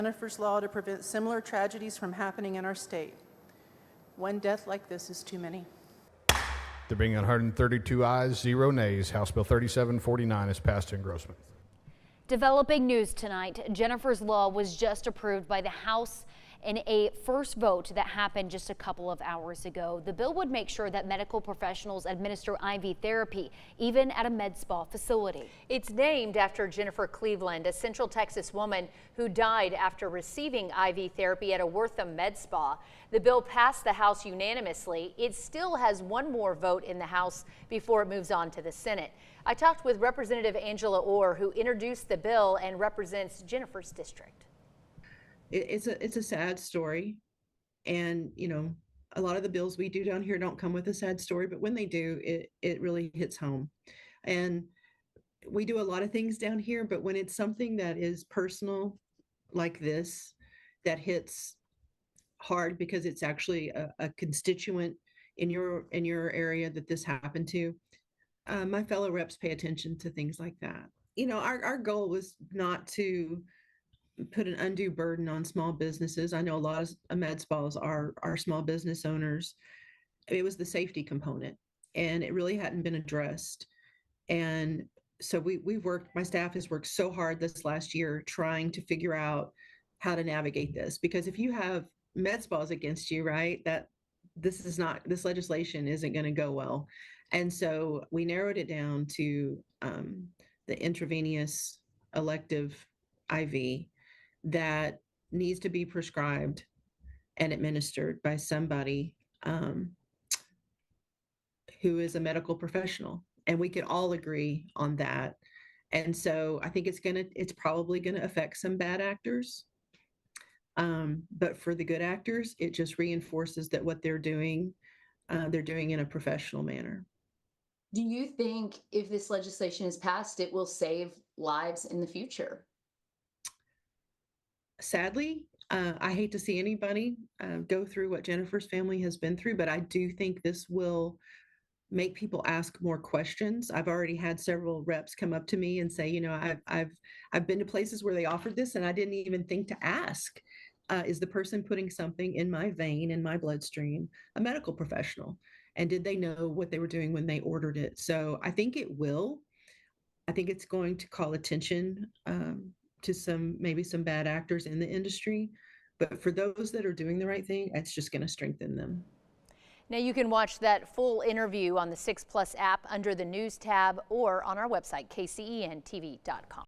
Jenifer's Law to prevent similar tragedies from happening in our state. One death like this is too many. There being 132 ayes, 0 nays, House Bill 3749 is passed to engrossment. Developing news tonight. Jenifer's Law was just approved by the House in a first vote that happened just a couple of hours ago. The bill would make sure that medical professionals administer IV therapy, even at a med spa facility. It's named after Jenifer Cleveland, a Central Texas woman who died after receiving IV therapy at a Wortham med spa. The bill passed the House unanimously. It still has one more vote in the House before it moves on to the Senate. I talked with Representative Angelia Orr, who introduced the bill and represents Jenifer's district. It's a sad story, and a lot of the bills we do down here don't come with a sad story, but when they do, it really hits home. And we do a lot of things down here, but when it's something that is personal like this, that hits hard because it's actually a constituent in your area that this happened to, my fellow reps pay attention to things like that. Our goal was not to put an undue burden on small businesses. I know a lot of med spas are small business owners. It was the safety component, and it really hadn't been addressed. And so we've worked, my staff has worked so hard this last year trying to figure out how to navigate this, because if you have med spas against you, right, that this legislation isn't going to go well. And so we narrowed it down to the intravenous elective IV that needs to be prescribed and administered by somebody who is a medical professional. And we can all agree on that. And so I think it's probably gonna affect some bad actors. But for the good actors, it just reinforces that what they're doing in a professional manner. Do you think if this legislation is passed, it will save lives in the future? Sadly, I hate to see anybody go through what Jenifer's family has been through, but I do think this will make people ask more questions. I've already had several reps come up to me and say, I've been to places where they offered this and I didn't even think to ask, is the person putting something in my vein, in my bloodstream, a medical professional? And did they know what they were doing when they ordered it? So I think it will. I think it's going to call attention to maybe some bad actors in the industry. But for those that are doing the right thing, it's just going to strengthen them. Now you can watch that full interview on the 6 Plus app under the News tab or on our website, kcentv.com.